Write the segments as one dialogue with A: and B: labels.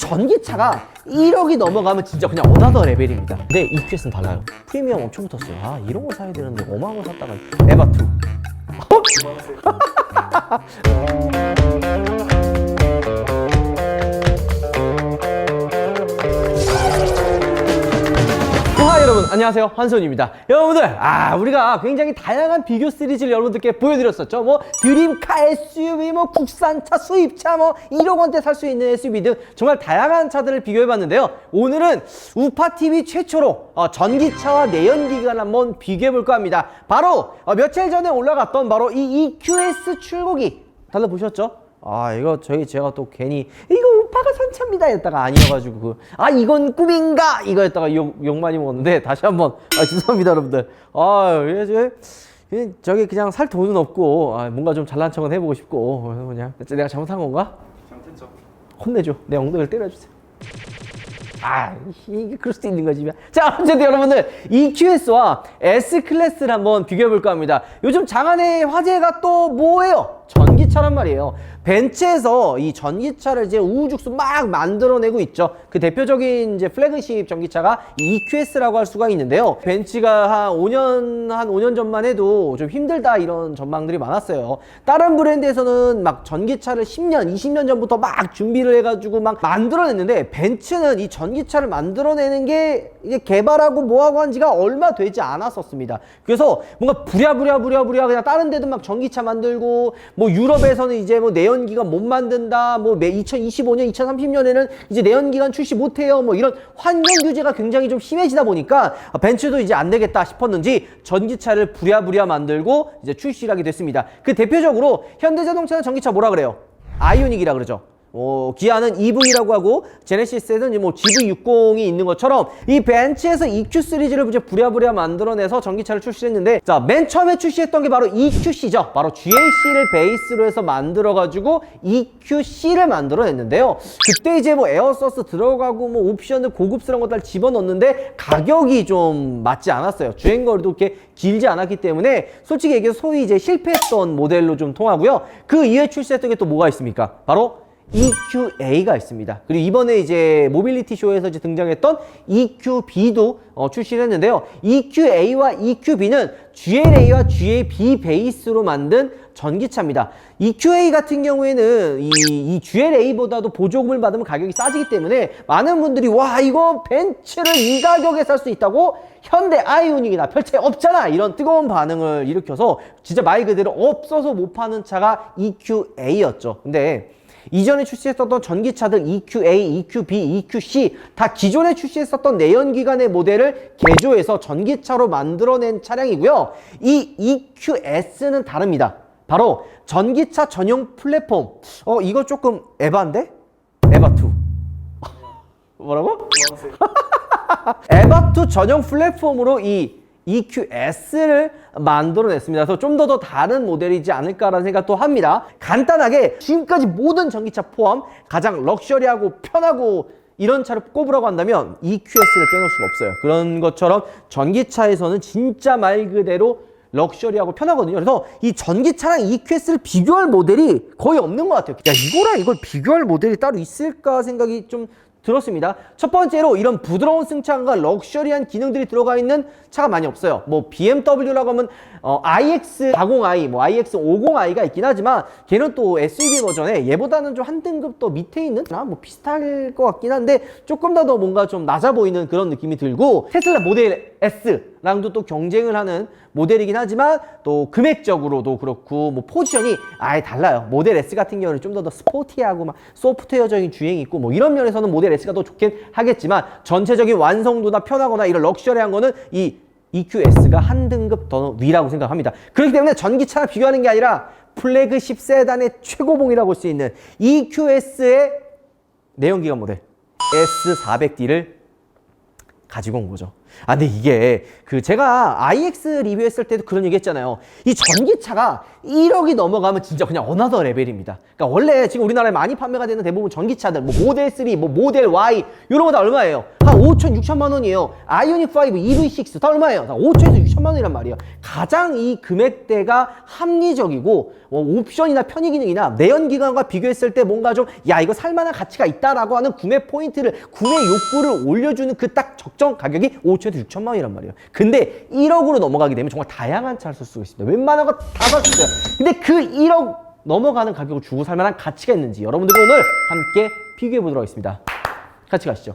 A: 전기차가 1억이 넘어가면 진짜 그냥 어나더 레벨입니다. 근데 EQS는 달라요. 프리미엄 엄청 붙었어요. 아, 이런 거 사야 되는데 5만 원 샀다가 에바2. 여러분 안녕하세요, 한손입니다. 여러분들 우리가 굉장히 다양한 비교 시리즈를 여러분들께 보여드렸었죠. 뭐 드림카 SUV, 뭐 국산차, 수입차, 뭐 1억 원대 살 수 있는 SUV 등 정말 다양한 차들을 비교해봤는데요. 오늘은 우파TV 최초로 전기차와 내연기관을 한번 비교해볼까 합니다. 바로 며칠 전에 올라갔던 바로 이 EQS 출고기 다들 보셨죠? 이거 제가 또 괜히 이거 우파가 산 차입니다 했다가 아니어가지고 이건 꿈인가 이거 했다가 욕 많이 먹었는데, 다시 한번 죄송합니다 여러분들. 저기 그냥 살 돈은 없고 뭔가 좀 잘난 척은 해보고 싶고, 그냥 내가 잘못한 건가?
B: 잘못했죠.
A: 혼내줘. 내 엉덩이를 때려주세요. 이게 그럴 수도 있는 거지. 자, 어쨌든 여러분들 EQS와 S클래스를 한번 비교해볼까 합니다. 요즘 장안의 화제가 또 뭐예요? 전기차란 말이에요. 벤츠에서 이 전기차를 이제 우후죽순 막 만들어내고 있죠. 그 대표적인 이제 플래그십 전기차가 EQS라고 할 수가 있는데요. 벤츠가 한 5년 전만 해도 좀 힘들다 이런 전망들이 많았어요. 다른 브랜드에서는 막 전기차를 10년, 20년 전부터 막 준비를 해가지고 막 만들어냈는데, 벤츠는 이 전기차를 만들어내는 게 이게 개발하고 뭐하고 한 지가 얼마 되지 않았었습니다. 그래서 뭔가 부랴부랴 그냥 다른 데도 막 전기차 만들고, 뭐 유럽에서는 이제 뭐 내연기관 못 만든다, 뭐 2025년, 2030년에는 이제 내연기관 출시 못해요, 뭐 이런 환경 규제가 굉장히 좀 심해지다 보니까 벤츠도 이제 안 되겠다 싶었는지 전기차를 부랴부랴 만들고 이제 출시를 하게 됐습니다. 그 대표적으로 현대자동차는 전기차 뭐라 그래요? 아이오닉이라 그러죠. 기아는 EV라고 하고, 제네시스에는 뭐 GV60이 있는 것처럼 이 벤츠에서 EQ 시리즈를 이제 부랴부랴 만들어내서 전기차를 출시했는데, 자, 맨 처음에 출시했던 게 바로 EQC죠. 바로 GLC를 베이스로 해서 만들어가지고 EQC를 만들어냈는데요. 그때 이제 뭐 에어서스 들어가고 뭐 옵션을 고급스러운 것들 집어넣었는데 가격이 좀 맞지 않았어요. 주행거리도 그렇게 길지 않았기 때문에 솔직히 얘기해서 소위 이제 실패했던 모델로 좀 통하고요. 그 이후에 출시했던 게 또 뭐가 있습니까? 바로 EQA가 있습니다. 그리고 이번에 이제 모빌리티 쇼에서 이제 등장했던 EQB도 출시를 했는데요. EQA와 EQB는 GLA와 GLB 베이스로 만든 전기차입니다. EQA 같은 경우에는 이 GLA보다도 보조금을 받으면 가격이 싸지기 때문에 많은 분들이 이거 벤츠를 이 가격에 살 수 있다고? 현대 아이오닉이나 별채 없잖아, 이런 뜨거운 반응을 일으켜서 진짜 말 그대로 없어서 못 파는 차가 EQA였죠. 근데 이전에 출시했었던 전기차들 EQA, EQB, EQC 다 기존에 출시했었던 내연기관의 모델을 개조해서 전기차로 만들어낸 차량이고요. 이 EQS는 다릅니다. 바로 전기차 전용 플랫폼. 이거 조금 에바인데? 에바2. 뭐라고? 에바2 전용 플랫폼으로 이 EQS를 만들어냈습니다. 그래서 좀 더 다른 모델이지 않을까라는 생각도 합니다. 간단하게 지금까지 모든 전기차 포함 가장 럭셔리하고 편하고 이런 차를 꼽으라고 한다면 EQS를 빼놓을 수가 없어요. 그런 것처럼 전기차에서는 진짜 말 그대로 럭셔리하고 편하거든요. 그래서 이 전기차랑 EQS를 비교할 모델이 거의 없는 것 같아요. 이거랑 이걸 비교할 모델이 따로 있을까 생각이 좀 들었습니다. 첫 번째로 이런 부드러운 승차감과 럭셔리한 기능들이 들어가 있는 차가 많이 없어요. 뭐 BMW라고 하면 iX40i, 뭐 iX50i가 있긴 하지만 걔는 또 SUV 버전에 얘보다는 좀 한 등급 더 밑에 있는 뭐 비슷할 것 같긴 한데 조금 더 뭔가 좀 낮아 보이는 그런 느낌이 들고, 테슬라 모델 S랑도 또 경쟁을 하는 모델이긴 하지만 또 금액적으로도 그렇고 뭐 포지션이 아예 달라요. 모델 S 같은 경우는 좀 더 스포티하고 막 소프트웨어적인 주행이 있고 뭐 이런 면에서는 모델 S가 더 좋긴 하겠지만, 전체적인 완성도나 편하거나 이런 럭셔리한 거는 이 EQS가 한 등급 더 위라고 생각합니다. 그렇기 때문에 전기차와 비교하는 게 아니라 플래그십 세단의 최고봉이라고 할 수 있는 EQS의 내연기관 모델 S400D를 가지고 온 거죠. 근데 이게 제가 IX 리뷰했을 때도 그런 얘기 했잖아요. 이 전기차가 1억이 넘어가면 진짜 그냥 어나더 레벨입니다. 그러니까 원래 지금 우리나라에 많이 판매가 되는 대부분 전기차들, 뭐 모델 3, 뭐 모델 Y 이런 거 다 얼마예요? 한 5천, 6천만 원이에요. 아이오닉 5 EV6 다 얼마예요? 다 5천에서 6천만 원이란 말이에요. 가장 이 금액대가 합리적이고 옵션이나 편의 기능이나 내연기관과 비교했을 때 뭔가 좀 야 이거 살만한 가치가 있다라고 하는 구매 포인트를 구매 욕구를 올려주는 그 딱 적정 가격이 5천에서 6천만 원이란 말이에요. 근데 1억으로 넘어가게 되면 정말 다양한 차를 쓸 수가 있습니다. 웬만한 거 다 살 수 있어요. 근데 그 1억 넘어가는 가격을 주고 살만한 가치가 있는지 여러분들과 오늘 함께 비교해 보도록 하겠습니다. 같이 가시죠.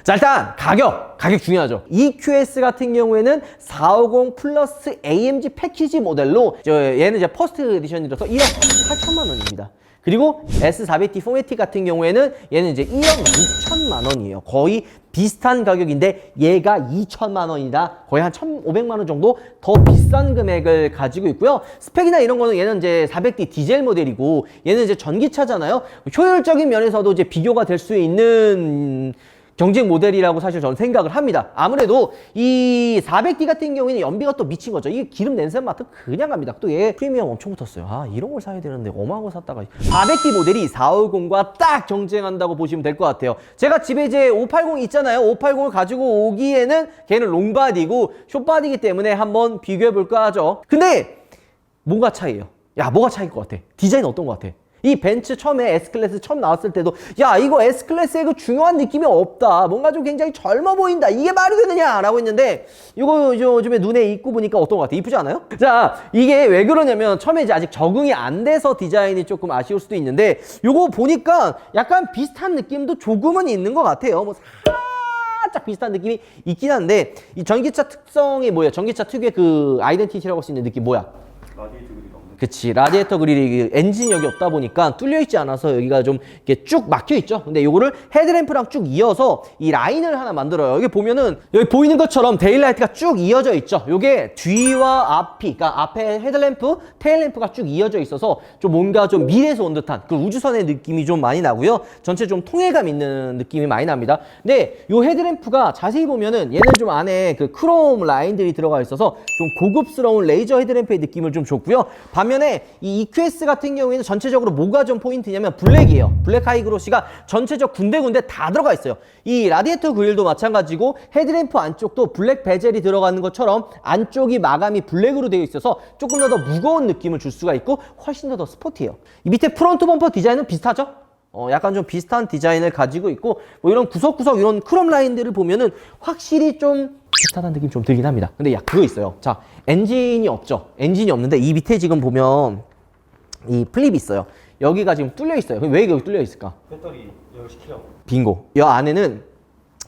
A: 자, 일단 가격 중요하죠. EQS 같은 경우에는 450 플러스 AMG 패키지 모델로 얘는 이제 퍼스트 에디션이라서 1억 8천만 원입니다. 그리고 S400D 포매틱 같은 경우에는 얘는 이제 1억 6천만 원이에요. 거의 비슷한 가격인데 얘가 2천만 원이다. 거의 한 1,500만 원 정도 더 비싼 금액을 가지고 있고요. 스펙이나 이런 거는 얘는 이제 400D 디젤 모델이고 얘는 이제 전기차잖아요. 효율적인 면에서도 이제 비교가 될 수 있는 경쟁 모델이라고 사실 저는 생각을 합니다. 아무래도 이 400D 같은 경우에는 연비가 또 미친 거죠. 이게 기름 냄새 맡으면 그냥 갑니다. 또 얘 프리미엄 엄청 붙었어요. 아, 이런 걸 사야 되는데 어마어마한 거 샀다가 400D 모델이 450과 딱 경쟁한다고 보시면 될 것 같아요. 제가 집에 이제 580 있잖아요. 580을 가지고 오기에는 걔는 롱바디고 숏바디이기 때문에 한번 비교해 볼까 하죠. 근데 뭐가 차이예요? 야, 뭐가 차이일 것 같아? 디자인 어떤 것 같아? 이 벤츠 처음에 S클래스 처음 나왔을 때도 야 이거 S클래스의 그 중요한 느낌이 없다. 뭔가 좀 굉장히 젊어 보인다. 이게 말이 되느냐 라고 했는데 이거 요즘에 눈에 익고 보니까 어떤 것 같아? 이쁘지 않아요? 자, 이게 왜 그러냐면 처음에 이제 아직 적응이 안 돼서 디자인이 조금 아쉬울 수도 있는데 요거 보니까 약간 비슷한 느낌도 조금은 있는 것 같아요. 뭐 살짝 비슷한 느낌이 있긴 한데 이 전기차 특성이 뭐예요? 전기차 특유의 그 아이덴티티라고 할 수 있는 느낌 뭐야? 그치, 라디에이터 그릴이 엔진력이 없다 보니까 뚫려 있지 않아서 여기가 좀 이렇게 쭉 막혀 있죠. 근데 요거를 헤드램프랑 쭉 이어서 이 라인을 하나 만들어요. 여기 보면은 여기 보이는 것처럼 데일라이트가 쭉 이어져 있죠. 요게 뒤와 앞이, 그러니까 앞에 헤드램프, 테일램프가 쭉 이어져 있어서 좀 뭔가 좀 미래에서 온 듯한 그 우주선의 느낌이 좀 많이 나고요. 전체 좀 통일감 있는 느낌이 많이 납니다. 근데 요 헤드램프가 자세히 보면은 얘는 좀 안에 그 크롬 라인들이 들어가 있어서 좀 고급스러운 레이저 헤드램프의 느낌을 좀 줬고요. 반면에 이 EQS 같은 경우에는 전체적으로 뭐가 좀 포인트냐면 블랙이에요. 블랙 하이그로시가 전체적 군데군데 다 들어가 있어요. 이 라디에이터 그릴도 마찬가지고 헤드램프 안쪽도 블랙 베젤이 들어가는 것처럼 안쪽이 마감이 블랙으로 되어 있어서 조금 더 무거운 느낌을 줄 수가 있고 훨씬 더 스포티해요. 이 밑에 프론트 범퍼 디자인은 비슷하죠? 약간 좀 비슷한 디자인을 가지고 있고 뭐 이런 구석구석 이런 크롬 라인들을 보면은 확실히 좀 비슷하다는 느낌이 좀 들긴 합니다. 근데 야 그거 있어요. 자, 엔진이 없죠. 엔진이 없는데 이 밑에 지금 보면 이 플립이 있어요. 여기가 지금 뚫려 있어요. 그럼 왜 여기 뚫려 있을까?
B: 배터리 열시키려고.
A: 빙고. 이 안에는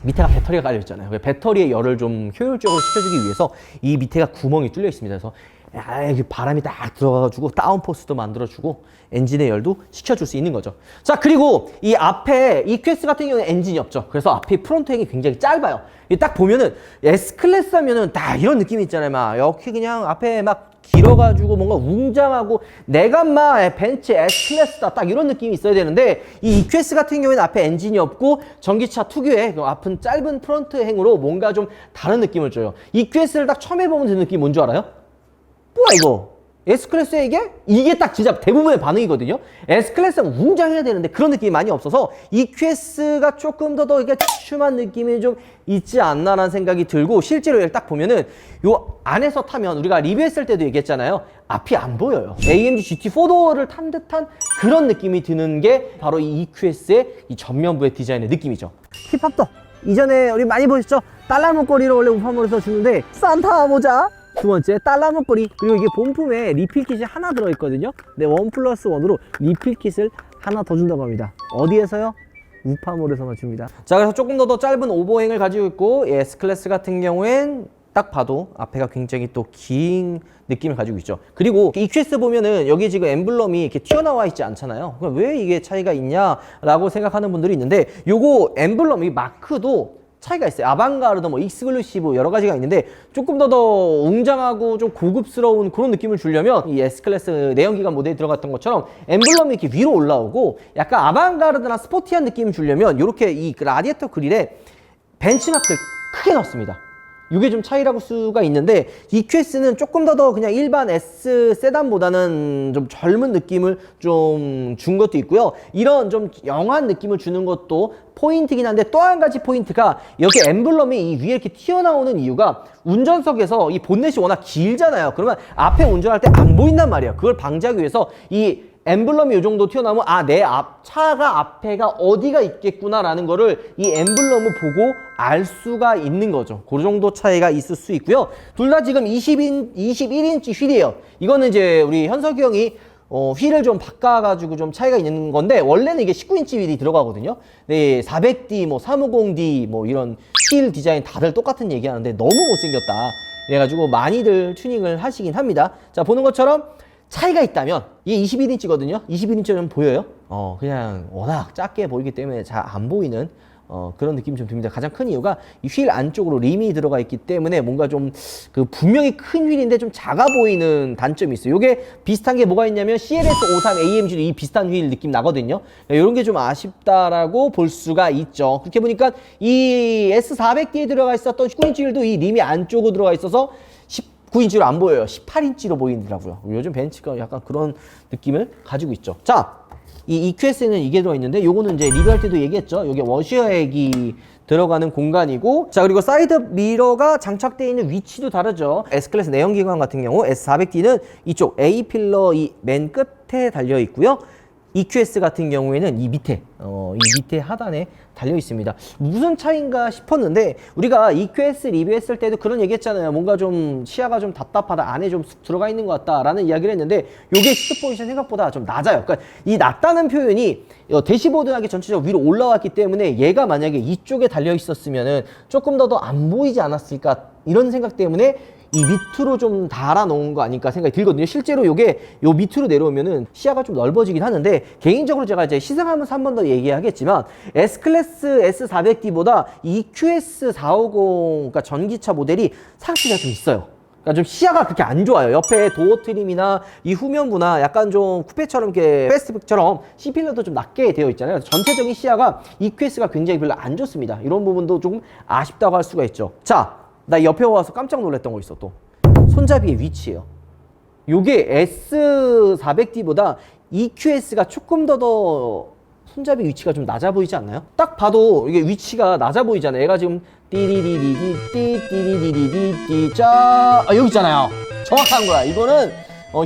A: 밑에가 배터리가 깔려 있잖아요. 배터리의 열을 좀 효율적으로 시켜주기 위해서 이 밑에가 구멍이 뚫려 있습니다. 그래서 바람이 딱 들어가가지고 다운포스도 만들어주고 엔진의 열도 식혀줄 수 있는 거죠. 자, 그리고 이 앞에 EQS 같은 경우는 엔진이 없죠. 그래서 앞에 프론트행이 굉장히 짧아요. 딱 보면은 S클래스 하면은 딱 이런 느낌이 있잖아요. 막 이렇게 그냥 앞에 막 길어가지고 뭔가 웅장하고 내가 막 벤츠 S클래스다 딱 이런 느낌이 있어야 되는데 이 EQS 같은 경우에는 앞에 엔진이 없고 전기차 특유의 그 앞은 짧은 프론트 행으로 뭔가 좀 다른 느낌을 줘요. EQS를 딱 처음 해보면 드는 느낌이 뭔지 알아요? 뭐야 이거? S클래스에 이게 딱 진짜 대부분의 반응이거든요. S클래스는 웅장해야 되는데 그런 느낌이 많이 없어서 EQS가 조금 더 이게 추춤한 느낌이 좀 있지 않나라는 생각이 들고 실제로 이걸 딱 보면은 요 안에서 타면 우리가 리뷰했을 때도 얘기했잖아요. 앞이 안 보여요. AMG GT4도어를 탄 듯한 그런 느낌이 드는 게 바로 이 EQS의 이 전면부의 디자인의 느낌이죠. 힙합도 이전에 우리 많이 보셨죠? 달러 목걸이를 원래 우파몰에서 주는데 산타 모자 두 번째 달러 목걸이 그리고 이게 본품에 리필킷이 하나 들어있거든요. 근데 1+1으로 리필킷을 하나 더 준다고 합니다. 어디에서요? 우파몰에서만 줍니다. 자, 그래서 조금 더 짧은 오버행을 가지고 있고 S클래스 같은 경우엔 딱 봐도 앞에가 굉장히 또 긴 느낌을 가지고 있죠. 그리고 EQS 보면은 여기 지금 엠블럼이 이렇게 튀어나와 있지 않잖아요. 그럼 왜 이게 차이가 있냐라고 생각하는 분들이 있는데 요거 엠블럼 이 마크도 차이가 있어요. 아방가르드, 뭐 익스클루시브 여러 가지가 있는데 조금 더 웅장하고 좀 고급스러운 그런 느낌을 주려면 이 S클래스 내연기관 모델에 들어갔던 것처럼 엠블럼이 이렇게 위로 올라오고 약간 아방가르드나 스포티한 느낌을 주려면 이렇게 이 라디에이터 그릴에 벤치마크를 크게 넣습니다. 이게 좀 차이라고 수가 있는데 EQS는 조금 더 그냥 일반 S 세단보다는 좀 젊은 느낌을 좀 준 것도 있고요. 이런 좀 영한 느낌을 주는 것도 포인트긴 한데 또 한 가지 포인트가 여기 엠블럼이 이 위에 이렇게 튀어나오는 이유가 운전석에서 이 본넷이 워낙 길잖아요. 그러면 앞에 운전할 때 안 보인단 말이에요. 그걸 방지하기 위해서 이 엠블럼이 이 정도 튀어나오면 아, 내 차가 앞에가 어디가 있겠구나라는 거를 이 엠블럼을 보고 알 수가 있는 거죠. 그 정도 차이가 있을 수 있고요. 둘 다 지금 21인치 휠이에요. 이거는 이제 우리 현석이 형이 휠을 좀 바꿔가지고 좀 차이가 있는 건데 원래는 이게 19인치 휠이 들어가거든요. 네, 400D, 뭐 350D 뭐 이런 휠 디자인 다들 똑같은 얘기하는데 너무 못생겼다. 그래가지고 많이들 튜닝을 하시긴 합니다. 자, 보는 것처럼 차이가 있다면 이게 21인치거든요. 21인치는 보여요? 그냥 워낙 작게 보이기 때문에 잘 안 보이는 그런 느낌이 좀 듭니다. 가장 큰 이유가 이 휠 안쪽으로 림이 들어가 있기 때문에 뭔가 좀 분명히 큰 휠인데 좀 작아 보이는 단점이 있어요. 이게 비슷한 게 뭐가 있냐면 CLS53 AMG도 이 비슷한 휠 느낌 나거든요. 이런 게 좀 아쉽다라고 볼 수가 있죠. 그렇게 보니까 이 S400D에 들어가 있었던 19인치 휠도 이 림이 안쪽으로 들어가 있어서 19인치로 안 보여요. 18인치로 보이더라고요. 요즘 벤츠가 약간 그런 느낌을 가지고 있죠. 자, 이 EQS에는 이게 들어있는데 요거는 이제 리뷰할 때도 얘기했죠. 요게 워셔액이 들어가는 공간이고, 자, 그리고 사이드 미러가 장착되어 있는 위치도 다르죠. S클래스 내연기관 같은 경우 S400D는 이쪽 A필러 이 맨 끝에 달려 있고요. EQS 같은 경우에는 이 밑에 하단에 달려 있습니다. 무슨 차이인가 싶었는데 우리가 EQS 리뷰했을 때도 그런 얘기 했잖아요. 뭔가 좀 시야가 좀 답답하다, 안에 좀 쑥 들어가 있는 것 같다라는 이야기를 했는데 요게 시트 포지션 생각보다 좀 낮아요. 그러니까 이 낮다는 표현이 대시보드하기 전체적으로 위로 올라왔기 때문에 얘가 만약에 이쪽에 달려 있었으면은 조금 더 안 보이지 않았을까 이런 생각 때문에 이 밑으로 좀 달아놓은 거 아닐까 생각이 들거든요. 실제로 요게 요 밑으로 내려오면은 시야가 좀 넓어지긴 하는데 개인적으로 제가 이제 시승하면서 한 번 더 얘기하겠지만 S클래스 S400D보다 EQS450 그러니까 전기차 모델이 상승이 좀 있어요. 그러니까 좀 시야가 그렇게 안 좋아요. 옆에 도어 트림이나 이 후면부나 약간 좀 쿠페처럼 이렇게 패스트백처럼 C필러도 좀 낮게 되어 있잖아요. 전체적인 시야가 EQS가 굉장히 별로 안 좋습니다. 이런 부분도 조금 아쉽다고 할 수가 있죠. 자, 나 옆에 와서 깜짝 놀랐던 거 있어. 또 손잡이의 위치예요. 요게 S400D보다 EQS가 조금 더 손잡이 위치가 좀 낮아 보이지 않나요? 딱 봐도 이게 위치가 낮아 보이잖아요. 얘가 지금 띠리리리디띠 짜 여기 있잖아요. 정확한 거야. 이거는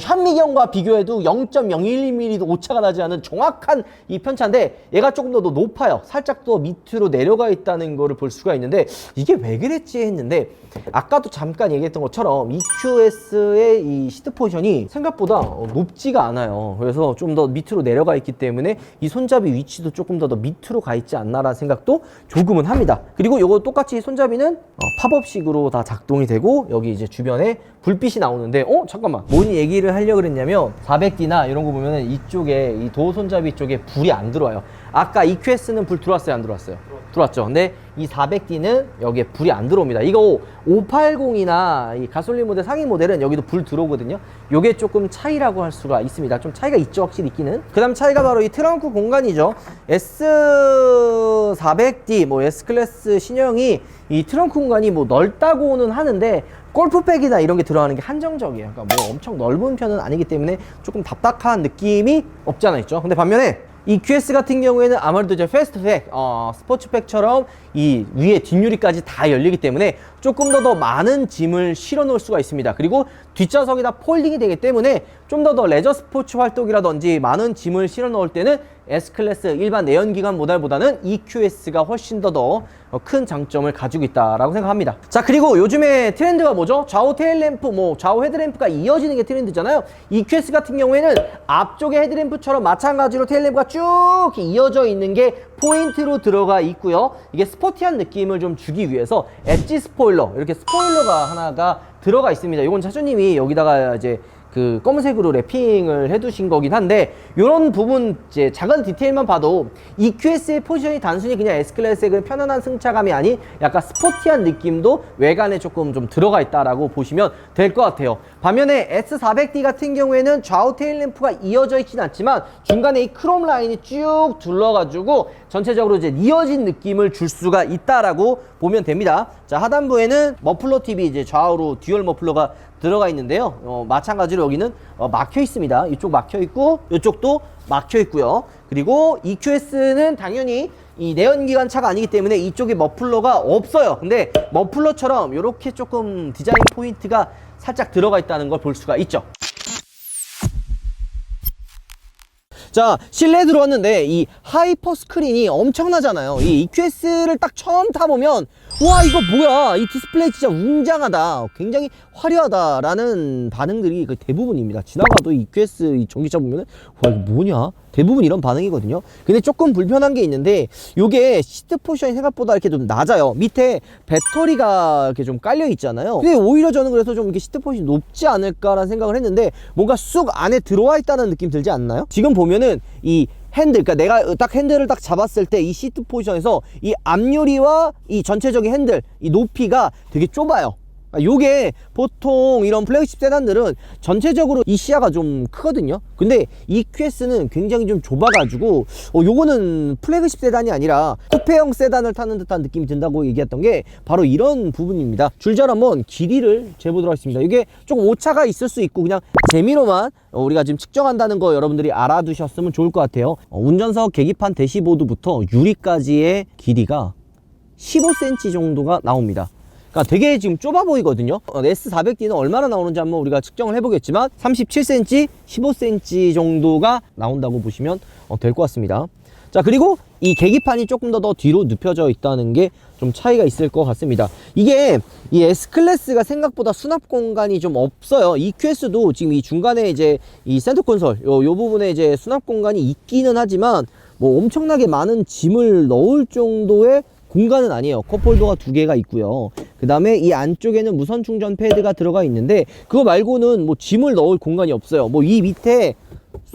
A: 현미경과 비교해도 0.01mm도 오차가 나지 않은 정확한 이 편차인데 얘가 조금 더 높아요. 살짝 더 밑으로 내려가 있다는 거를 볼 수가 있는데 이게 왜 그랬지 했는데 아까도 잠깐 얘기했던 것처럼 EQS의 이 시트 포지션이 생각보다 높지가 않아요. 그래서 좀 더 밑으로 내려가 있기 때문에 이 손잡이 위치도 조금 더 밑으로 가 있지 않나라는 생각도 조금은 합니다. 그리고 이거 똑같이 손잡이는 팝업식으로 다 작동이 되고 여기 이제 주변에 불빛이 나오는데 잠깐만 뭔 얘기를 하려고 그랬냐면 400D나 이런 거 보면은 이쪽에 이 도어 손잡이 쪽에 불이 안 들어와요. 아까 EQS는 불 들어왔어요, 안 들어왔어요? 들어왔죠. 근데 이 400D는 여기에 불이 안 들어옵니다. 이거 580이나 이 가솔린 모델 상위 모델은 여기도 불 들어오거든요. 요게 조금 차이라고 할 수가 있습니다. 좀 차이가 있죠, 확실히 있기는. 그 다음 차이가 바로 이 트렁크 공간이죠. S400D 뭐 S클래스 신형이 이 트렁크 공간이 뭐 넓다고는 하는데 골프백이나 이런 게 들어가는 게 한정적이에요. 그러니까 뭐 엄청 넓은 편은 아니기 때문에 조금 답답한 느낌이 없지 않아 있죠. 근데 반면에 EQS 같은 경우에는 아무래도 이제 패스트백, 스포츠백처럼 이 위에 뒷유리까지 다 열리기 때문에 조금 더 많은 짐을 실어 놓을 수가 있습니다. 그리고 뒷좌석이 다 폴딩이 되기 때문에 좀 더 레저 스포츠 활동이라든지 많은 짐을 실어 넣을 때는 S클래스 일반 내연기관 모델보다는 EQS가 훨씬 더 큰 장점을 가지고 있다라고 생각합니다. 자, 그리고 요즘에 트렌드가 뭐죠? 좌우 테일램프, 뭐 좌우 헤드램프가 이어지는 게 트렌드잖아요. EQS 같은 경우에는 앞쪽에 헤드램프처럼 마찬가지로 테일램프가 쭉 이어져 있는 게 포인트로 들어가 있고요. 이게 스포티한 느낌을 좀 주기 위해서 엣지 스포일러, 이렇게 스포일러가 하나가 들어가 있습니다. 이건 차주님이 여기다가 이제 그 검은색으로 랩핑을 해두신 거긴 한데, 이런 부분 이제 작은 디테일만 봐도 EQS의 포지션이 단순히 그냥 S클래스의 그 편안한 승차감이 아닌 약간 스포티한 느낌도 외관에 조금 좀 들어가 있다라고 보시면 될 것 같아요. 반면에 S400D 같은 경우에는 좌우 테일램프가 이어져 있진 않지만 중간에 이 크롬 라인이 쭉 둘러가지고 전체적으로 이제 이어진 느낌을 줄 수가 있다라고 보면 됩니다. 자, 하단부에는 머플러 팁이 이제 좌우로 듀얼 머플러가 들어가 있는데요. 마찬가지로 여기는 막혀 있습니다. 이쪽 막혀 있고 이쪽도 막혀 있고요. 그리고 EQS는 당연히 이 내연기관 차가 아니기 때문에 이쪽에 머플러가 없어요. 근데 머플러처럼 이렇게 조금 디자인 포인트가 살짝 들어가 있다는 걸 볼 수가 있죠. 자, 실내에 들어왔는데 이 하이퍼 스크린이 엄청나잖아요. 이 EQS를 딱 처음 타보면 와, 이거 뭐야, 이 디스플레이 진짜 웅장하다, 굉장히 화려하다 라는 반응들이 대부분입니다. 지나가도 EQS 이 전기차 보면은 와, 이거 뭐냐, 대부분 이런 반응이거든요. 근데 조금 불편한 게 있는데, 요게 시트 포지션이 생각보다 이렇게 좀 낮아요. 밑에 배터리가 이렇게 좀 깔려 있잖아요. 근데 오히려 저는 그래서 좀 이렇게 시트 포지션이 높지 않을까라는 생각을 했는데, 뭔가 쑥 안에 들어와 있다는 느낌 들지 않나요? 지금 보면은 이 핸들, 그러니까 내가 딱 핸들을 딱 잡았을 때 이 시트 포지션에서 이 앞유리와 이 전체적인 핸들, 이 높이가 되게 좁아요. 요게 보통 이런 플래그십 세단들은 전체적으로 이 시야가 좀 크거든요. 근데 EQS는 굉장히 좀 좁아가지고 요거는 플래그십 세단이 아니라 쿠페형 세단을 타는 듯한 느낌이 든다고 얘기했던 게 바로 이런 부분입니다. 줄자로 한번 길이를 재보도록 하겠습니다. 이게 조금 오차가 있을 수 있고 그냥 재미로만 우리가 지금 측정한다는 거 여러분들이 알아두셨으면 좋을 것 같아요. 운전석 계기판 대시보드부터 유리까지의 길이가 15cm 정도가 나옵니다. 그러니까 되게 지금 좁아 보이거든요. S400D는 얼마나 나오는지 한번 우리가 측정을 해보겠지만 37cm, 15cm 정도가 나온다고 보시면 될 것 같습니다. 자, 그리고 이 계기판이 조금 더 뒤로 눕혀져 있다는 게 좀 차이가 있을 것 같습니다. 이게 이 S클래스가 생각보다 수납 공간이 좀 없어요. EQS도 지금 이 중간에 이제 이 센터 콘솔 요 부분에 이제 수납 공간이 있기는 하지만 뭐 엄청나게 많은 짐을 넣을 정도의 공간은 아니에요. 컵홀더가 2개가 있고요. 그 다음에 이 안쪽에는 무선 충전 패드가 들어가 있는데 그거 말고는 뭐 짐을 넣을 공간이 없어요. 뭐 이 밑에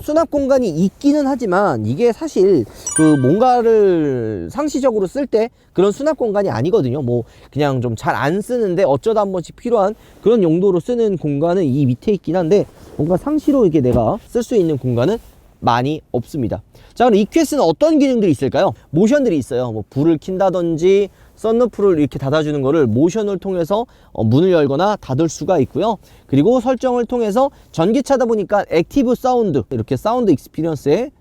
A: 수납 공간이 있기는 하지만 이게 사실 그 뭔가를 상시적으로 쓸 때 그런 수납 공간이 아니거든요. 뭐 그냥 좀 잘 안 쓰는데 어쩌다 한 번씩 필요한 그런 용도로 쓰는 공간은 이 밑에 있긴 한데 뭔가 상시로 이게 내가 쓸 수 있는 공간은 많이 없습니다. 자, 그럼 EQS는 어떤 기능들이 있을까요? 모션들이 있어요. 뭐 불을 킨다든지 썬루프를 이렇게 닫아주는 거를 모션을 통해서 문을 열거나 닫을 수가 있고요. 그리고 설정을 통해서 전기차다 보니까 액티브 사운드, 이렇게 사운드 익스피리언스에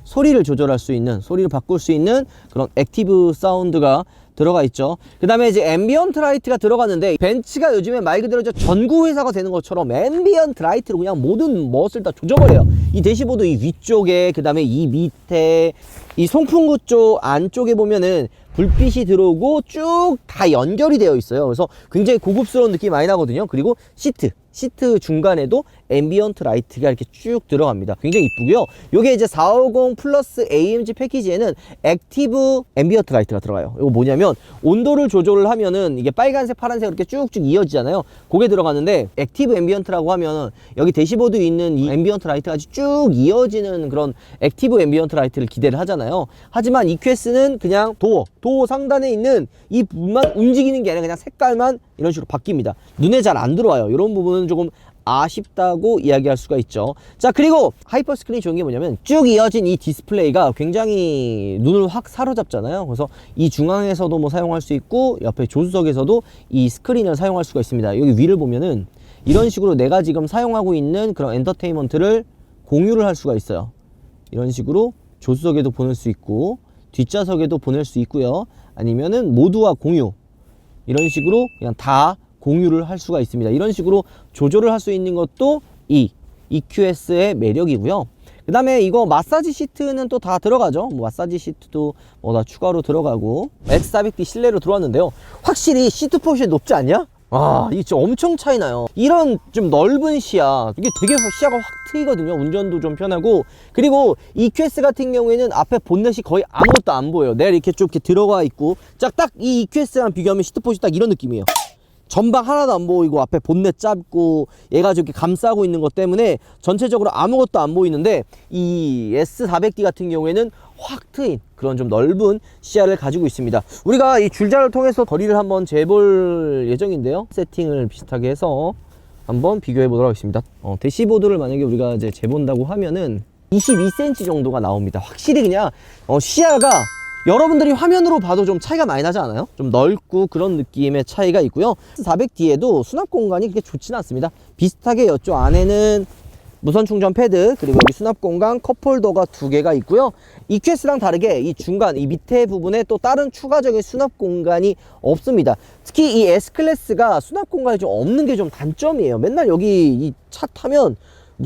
A: 소리를 조절할 수 있는, 소리를 바꿀 수 있는 그런 액티브 사운드가 들어가 있죠. 그 다음에 이제 앰비언트 라이트가 들어갔는데 벤츠가 요즘에 말 그대로 전구 회사가 되는 것처럼 앰비언트 라이트로 그냥 모든 멋을 다 조져버려요. 이 대시보드 이 위쪽에, 그 다음에 이 밑에, 이 송풍구 쪽 안쪽에 보면은 불빛이 들어오고 쭉 다 연결이 되어 있어요. 그래서 굉장히 고급스러운 느낌이 많이 나거든요. 그리고 시트 중간에도 앰비언트 라이트가 이렇게 쭉 들어갑니다. 굉장히 이쁘고요. 요게 이제 450 플러스 AMG 패키지에는 액티브 앰비언트 라이트가 들어가요. 이거 뭐냐면 온도를 조절을 하면은 이게 빨간색, 파란색 이렇게 쭉쭉 이어지잖아요. 그게 들어가는데 액티브 앰비언트라고 하면 여기 대시보드에 있는 이 앰비언트 라이트가 쭉 이어지는 그런 액티브 앰비언트 라이트를 기대를 하잖아요. 하지만 EQS는 그냥 도어 상단에 있는 이 부분만 움직이는 게 아니라 그냥 색깔만 이런 식으로 바뀝니다. 눈에 잘 안 들어와요. 이런 부분은 조금 아쉽다고 이야기할 수가 있죠. 자, 그리고 하이퍼 스크린이 좋은 게 뭐냐면 쭉 이어진 이 디스플레이가 굉장히 눈을 확 사로잡잖아요. 그래서 이 중앙에서도 뭐 사용할 수 있고 옆에 조수석에서도 이 스크린을 사용할 수가 있습니다. 여기 위를 보면은 이런 식으로 내가 지금 사용하고 있는 그런 엔터테인먼트를 공유를 할 수가 있어요. 이런 식으로 조수석에도 보낼 수 있고 뒷좌석에도 보낼 수 있고요. 아니면은 모두와 공유, 이런 식으로 그냥 다 공유를 할 수가 있습니다. 이런 식으로 조절을 할 수 있는 것도 이 EQS의 매력이고요. 그 다음에 이거 마사지 시트는 또 다 들어가죠. 뭐 마사지 시트도 뭐 다 추가로 들어가고. X400D 실내로 들어왔는데요. 확실히 시트 포지션이 높지 않냐? 아, 이게 진짜 엄청 차이 나요. 이런 좀 넓은 시야, 이게 되게 시야가 확 트이거든요. 운전도 좀 편하고. 그리고 EQS 같은 경우에는 앞에 본넷이 거의 아무것도 안 보여요. 내가 이렇게 쭉 이렇게 들어가 있고, 딱 이 EQS랑 비교하면 시트 포지션 딱 이런 느낌이에요. 전방 하나도 안 보이고 앞에 본넷 짧고 얘가 저렇게 감싸고 있는 것 때문에 전체적으로 아무것도 안 보이는데 이 S400D 같은 경우에는 확 트인 그런 좀 넓은 시야를 가지고 있습니다. 우리가 이 줄자를 통해서 거리를 한번 재볼 예정인데요. 세팅을 비슷하게 해서 한번 비교해 보도록 하겠습니다. 대시보드를 만약에 우리가 이제 재본다고 하면은 22cm 정도가 나옵니다. 확실히 그냥 시야가 여러분들이 화면으로 봐도 좀 차이가 많이 나지 않아요? 좀 넓고 그런 느낌의 차이가 있고요. 400D에도 수납 공간이 그렇게 좋지는 않습니다. 비슷하게 이쪽 안에는 무선 충전 패드, 그리고 여기 수납 공간 컵홀더가 2개가 있고요. EQS랑 다르게 이 중간, 이 밑에 부분에 또 다른 추가적인 수납 공간이 없습니다. 특히 이 S클래스가 수납 공간이 좀 없는 게 좀 단점이에요. 맨날 여기 이 차 타면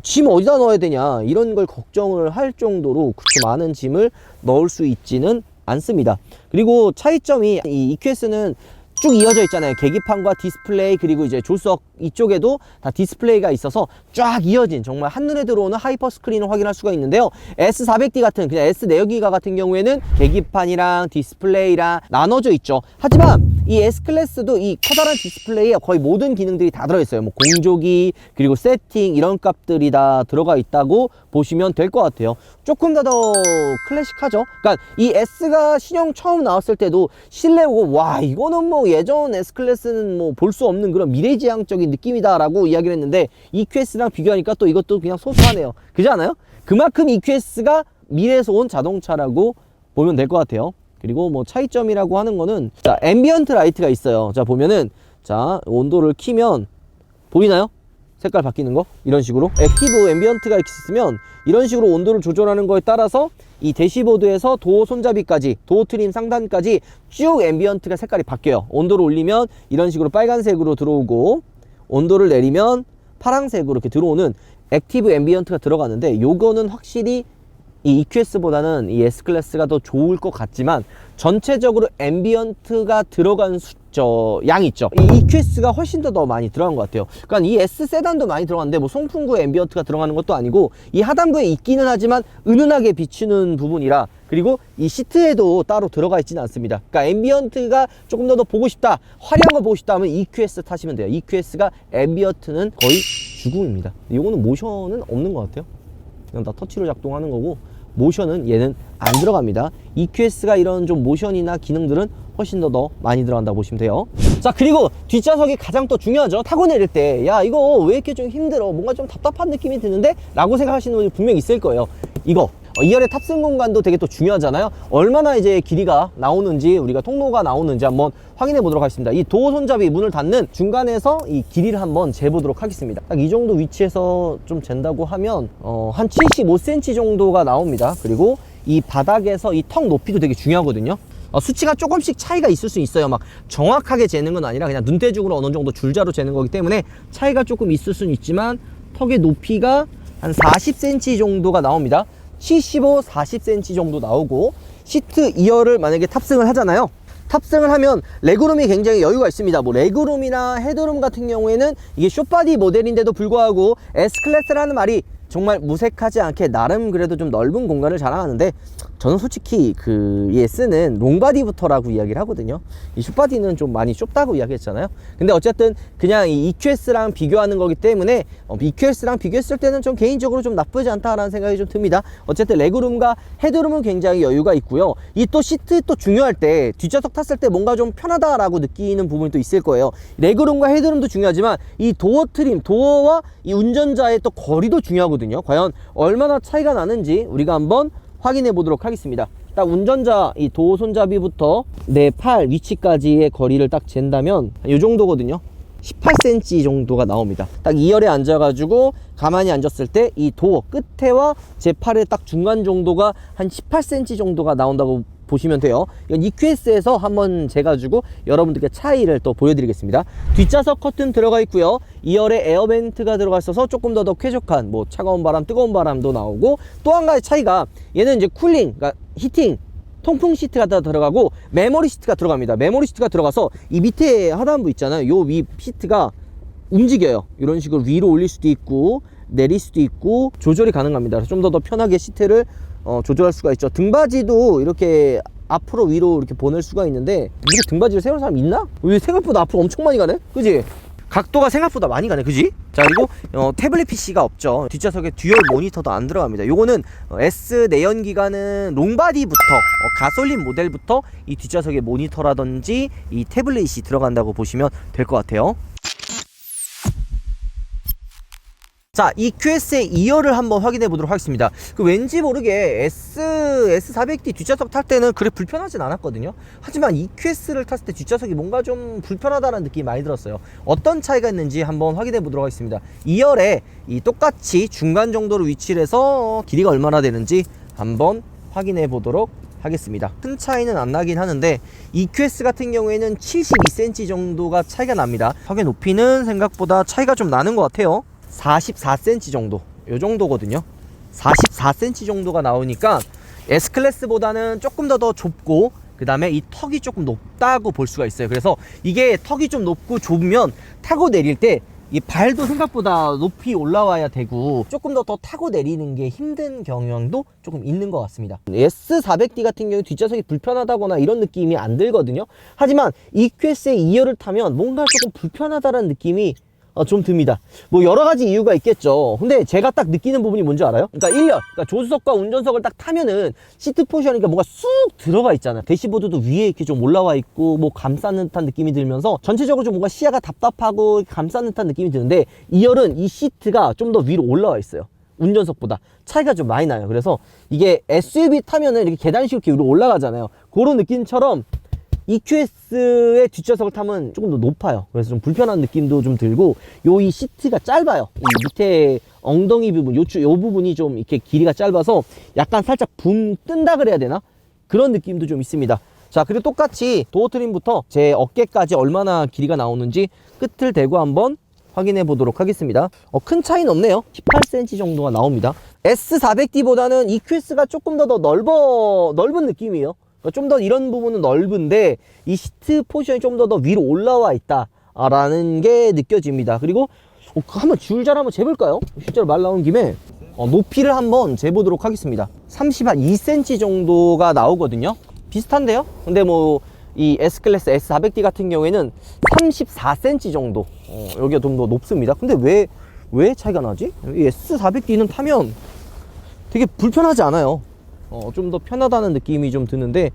A: 짐 어디다 넣어야 되냐 이런 걸 걱정을 할 정도로 그렇게 많은 짐을 넣을 수 있지는 않습니다. 그리고 차이점이 이 EQS는 쭉 이어져 있잖아요. 계기판과 디스플레이, 그리고 이제 조수석 이쪽에도 다 디스플레이가 있어서 쫙 이어진 정말 한눈에 들어오는 하이퍼 스크린을 확인할 수가 있는데요. S400D 같은 그냥 S 내연기관 같은 경우에는 계기판이랑 디스플레이랑 나눠져 있죠. 하지만 이 S클래스도 이 커다란 디스플레이에 거의 모든 기능들이 다 들어있어요. 뭐 공조기, 그리고 세팅 이런 값들이 다 들어가 있다고 보시면 될 것 같아요. 조금 더 클래식하죠. 그러니까 이 S가 신형 처음 나왔을 때도 실내 보고 와 이거는 뭐 예전 S클래스는 뭐 볼 수 없는 그런 미래지향적인 느낌이다 라고 이야기를 했는데 EQS랑 비교하니까 또 이것도 그냥 소소하네요. 그렇지 않아요? 그만큼 EQS가 미래에서 온 자동차라고 보면 될 것 같아요. 그리고 뭐 차이점이라고 하는 거는 자 앰비언트 라이트가 있어요. 자 보면은 자 온도를 키면 보이나요? 색깔 바뀌는 거 이런 식으로 액티브 앰비언트가 있으면 이런 식으로 온도를 조절하는 거에 따라서 이 대시보드에서 도어 손잡이까지 도어 트림 상단까지 쭉 앰비언트가 색깔이 바뀌어요. 온도를 올리면 이런 식으로 빨간색으로 들어오고 온도를 내리면 파란색으로 이렇게 들어오는 액티브 앰비언트가 들어가는데 요거는 확실히 이 EQS보다는 이 S클래스가 더 좋을 것 같지만 전체적으로 앰비언트가 들어간 양이 있죠. 이 EQS가 훨씬 더 많이 들어간 것 같아요. 그러니까 이 S 세단도 많이 들어갔는데 뭐 송풍구에 앰비언트가 들어가는 것도 아니고 이 하단부에 있기는 하지만 은은하게 비추는 부분이라 그리고 이 시트에도 따로 들어가 있지는 않습니다. 그러니까 앰비언트가 조금 더 보고 싶다, 화려한 거 보고 싶다 하면 EQS 타시면 돼요. EQS가 앰비언트는 거의 죽음입니다. 이거는 모션은 없는 것 같아요. 그냥 다 터치로 작동하는 거고 모션은 얘는 안 들어갑니다. EQS가 이런 좀 모션이나 기능들은 훨씬 더 많이 들어간다고 보시면 돼요. 자 그리고 뒷좌석이 가장 또 중요하죠. 타고 내릴 때 야 이거 왜 이렇게 좀 힘들어, 뭔가 좀 답답한 느낌이 드는데 라고 생각하시는 분이 분명히 있을 거예요. 이거 2열의 탑승 공간도 되게 또 중요하잖아요. 얼마나 이제 길이가 나오는지, 우리가 통로가 나오는지 한번 확인해 보도록 하겠습니다. 이 도어 손잡이 문을 닫는 중간에서 이 길이를 한번 재보도록 하겠습니다. 딱 이 정도 위치에서 좀 잰다고 하면 한 75cm 정도가 나옵니다. 그리고 이 바닥에서 이 턱 높이도 되게 중요하거든요. 수치가 조금씩 차이가 있을 수 있어요. 막 정확하게 재는 건 아니라 그냥 눈대중으로 어느 정도 줄자로 재는 거기 때문에 차이가 조금 있을 수는 있지만 턱의 높이가 한 40cm 정도가 나옵니다. 75, 40cm 정도 나오고 시트 2열을 만약에 탑승을 하잖아요. 탑승을 하면 레그룸이 굉장히 여유가 있습니다. 뭐 레그룸이나 헤드룸 같은 경우에는 이게 숏바디 모델인데도 불구하고 S클래스라는 말이 정말 무색하지 않게 나름 그래도 좀 넓은 공간을 자랑하는데 저는 솔직히 이 S는 롱바디부터라고 이야기를 하거든요. 이 숏바디는 좀 많이 좁다고 이야기했잖아요. 근데 어쨌든 그냥 이 EQS랑 비교하는 거기 때문에 EQS랑 비교했을 때는 좀 개인적으로 좀 나쁘지 않다라는 생각이 좀 듭니다. 어쨌든 레그룸과 헤드룸은 굉장히 여유가 있고요. 이 또 시트 또 중요할 때 뒷좌석 탔을 때 뭔가 좀 편하다라고 느끼는 부분이 또 있을 거예요. 레그룸과 헤드룸도 중요하지만 이 도어 트림, 도어와 이 운전자의 또 거리도 중요하거든요. 과연 얼마나 차이가 나는지 우리가 한번 확인해 보도록 하겠습니다. 딱 운전자 이 도어 손잡이부터 내 팔 위치까지의 거리를 딱 잰다면 이 정도거든요. 18cm 정도가 나옵니다. 딱 2열에 앉아가지고 가만히 앉았을 때 이 도어 끝에와 제 팔의 딱 중간 정도가 한 18cm 정도가 나온다고 보시면 돼요. 이건 EQS에서 한번 재가지고 여러분들께 차이를 또 보여드리겠습니다. 뒷좌석 커튼 들어가 있고요. 2열에 에어벤트가 들어가 있어서 조금 더 쾌적한 뭐 차가운 바람, 뜨거운 바람도 나오고 또 한 가지 차이가 얘는 이제 쿨링, 그러니까 히팅, 통풍 시트가 다 들어가고 메모리 시트가 들어갑니다. 메모리 시트가 들어가서 이 밑에 하단부 있잖아요. 요 위 시트가 움직여요. 이런 식으로 위로 올릴 수도 있고 내릴 수도 있고 조절이 가능합니다. 좀 더 편하게 시트를 조절할 수가 있죠. 등받이도 이렇게 앞으로 위로 이렇게 보낼 수가 있는데, 이게 등받이를 세우는 사람 있나? 왜 생각보다 앞으로 엄청 많이 가네? 그지? 각도가 생각보다 많이 가네, 그지? 자, 그리고 태블릿 PC가 없죠. 뒷좌석에 듀얼 모니터도 안 들어갑니다. 요거는 S 내연기관은 롱바디부터 가솔린 모델부터 이 뒷좌석에 모니터라든지 이 태블릿이 들어간다고 보시면 될 것 같아요. 자, EQS의 2열을 한번 확인해 보도록 하겠습니다. 왠지 모르게 S400D 뒷좌석 탈 때는 그리 불편하진 않았거든요. 하지만 EQS를 탔을 때 뒷좌석이 뭔가 좀 불편하다는 느낌이 많이 들었어요. 어떤 차이가 있는지 한번 확인해 보도록 하겠습니다. 2열에 이 똑같이 중간 정도로 위치를 해서 길이가 얼마나 되는지 한번 확인해 보도록 하겠습니다. 큰 차이는 안 나긴 하는데 EQS 같은 경우에는 72cm 정도가 차이가 납니다. 턱의 높이는 생각보다 차이가 좀 나는 것 같아요. 44cm 정도, 요 정도거든요. 44cm 정도가 나오니까 S클래스보다는 조금 더 좁고, 그 다음에 이 턱이 조금 높다고 볼 수가 있어요. 그래서 이게 턱이 좀 높고 좁으면 타고 내릴 때 이 발도 생각보다 높이 올라와야 되고, 조금 더 타고 내리는 게 힘든 경향도 조금 있는 것 같습니다. S400D 같은 경우 뒷좌석이 불편하다거나 이런 느낌이 안 들거든요. 하지만 EQS의 2열을 타면 뭔가 조금 불편하다는 느낌이 좀 듭니다. 뭐 여러 가지 이유가 있겠죠. 근데 제가 딱 느끼는 부분이 뭔지 알아요? 그러니까 1열, 그러니까 조수석과 운전석을 딱 타면은 시트 포지션이니까 뭔가 쑥 들어가 있잖아요. 대시보드도 위에 이렇게 좀 올라와 있고 뭐 감싸는 듯한 느낌이 들면서 전체적으로 좀 뭔가 시야가 답답하고 감싸는 듯한 느낌이 드는데, 2열은 이 시트가 좀 더 위로 올라와 있어요. 운전석보다 차이가 좀 많이 나요. 그래서 이게 SUV 타면은 이렇게 계단식으로 이렇게 위로 올라가잖아요. 그런 느낌처럼 EQS의 뒷좌석을 타면 조금 더 높아요. 그래서 좀 불편한 느낌도 좀 들고, 이 시트가 짧아요. 이 밑에 엉덩이 부분, 요 부분이 좀 이렇게 길이가 짧아서 약간 살짝 붕 뜬다 그래야 되나? 그런 느낌도 좀 있습니다. 자, 그리고 똑같이 도어 트림부터 제 어깨까지 얼마나 길이가 나오는지 끝을 대고 한번 확인해 보도록 하겠습니다. 큰 차이는 없네요. 18cm 정도가 나옵니다. S400D보다는 EQS가 조금 더 넓은 느낌이에요. 좀 더 이런 부분은 넓은데 이 시트 포지션이 좀 더 위로 올라와 있다라는 게 느껴집니다. 그리고 한번 줄자를 한번 재볼까요? 실제로 말 나온 김에 높이를 한번 재보도록 하겠습니다. 32cm 정도가 나오거든요. 비슷한데요? 근데 뭐 이 S클래스 S400D 같은 경우에는 34cm 정도, 여기가 좀 더 높습니다. 근데 왜 차이가 나지? 이 S400D는 타면 되게 불편하지 않아요. 좀 더 편하다는 느낌이 좀 드는데,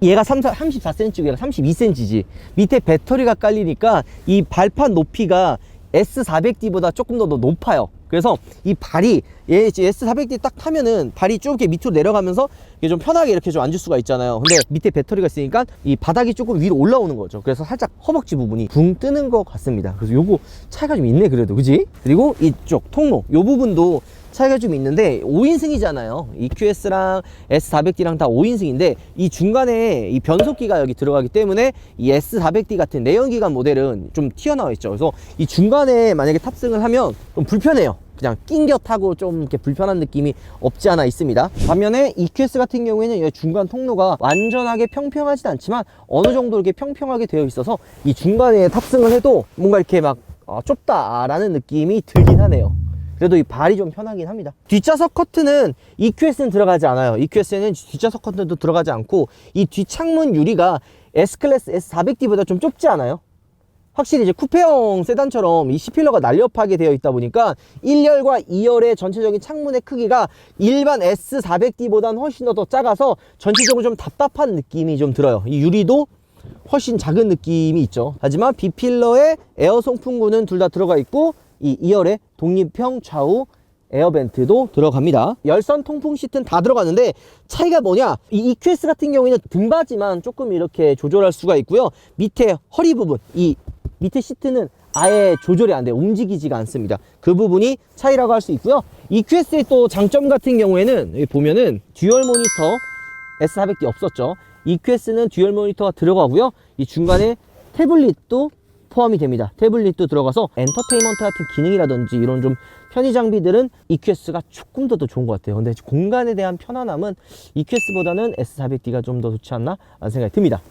A: 얘가 34cm고 얘가 32cm지. 밑에 배터리가 깔리니까 이 발판 높이가 S400D보다 조금 더 높아요. 그래서 이 발이, 얘 S400D 딱 타면은 발이 쭉 이렇게 밑으로 내려가면서 이게 좀 편하게 이렇게 좀 앉을 수가 있잖아요. 근데 밑에 배터리가 있으니까 이 바닥이 조금 위로 올라오는 거죠. 그래서 살짝 허벅지 부분이 붕 뜨는 것 같습니다. 그래서 요거 차이가 좀 있네, 그래도. 그지? 그리고 이쪽 통로, 요 부분도 차이가 좀 있는데 5인승이잖아요. EQS랑 S400D랑 다 5인승인데 이 중간에 이 변속기가 여기 들어가기 때문에 이 S400D 같은 내연기관 모델은 좀 튀어나와 있죠. 그래서 이 중간에 만약에 탑승을 하면 좀 불편해요. 그냥 낑겨 타고 좀 이렇게 불편한 느낌이 없지 않아 있습니다. 반면에 EQS 같은 경우에는 이 중간 통로가 완전하게 평평하진 않지만 어느 정도 이렇게 평평하게 되어 있어서 이 중간에 탑승을 해도 뭔가 이렇게 막 좁다라는 느낌이 들긴 하네요. 그래도 이 발이 좀 편하긴 합니다. 뒷좌석 커튼은 EQS는 들어가지 않아요. EQS에는 뒷좌석 커튼도 들어가지 않고, 이 뒷창문 유리가 S클래스 S400D보다 좀 좁지 않아요? 확실히 이제 쿠페형 세단처럼 이 C필러가 날렵하게 되어 있다 보니까 1열과 2열의 전체적인 창문의 크기가 일반 S400D보다는 훨씬 더 작아서 전체적으로 좀 답답한 느낌이 좀 들어요. 이 유리도 훨씬 작은 느낌이 있죠. 하지만 B필러에 에어 송풍구는 둘 다 들어가 있고, 이 2열에 독립형 좌우 에어벤트도 들어갑니다. 열선 통풍 시트는 다 들어가는데 차이가 뭐냐, 이 EQS 같은 경우에는 등받이만 조금 이렇게 조절할 수가 있고요. 밑에 허리 부분, 이 밑에 시트는 아예 조절이 안 돼요. 움직이지가 않습니다. 그 부분이 차이라고 할 수 있고요. EQS의 또 장점 같은 경우에는 여기 보면은 듀얼 모니터, S400D 없었죠. EQS는 듀얼 모니터가 들어가고요. 이 중간에 태블릿도 포함이 됩니다. 태블릿도 들어가서 엔터테인먼트 같은 기능이라든지 이런 좀 편의 장비들은 EQS가 조금 더 좋은 것 같아요. 근데 공간에 대한 편안함은 EQS보다는 S400D가 좀 더 좋지 않나 라는 생각이 듭니다.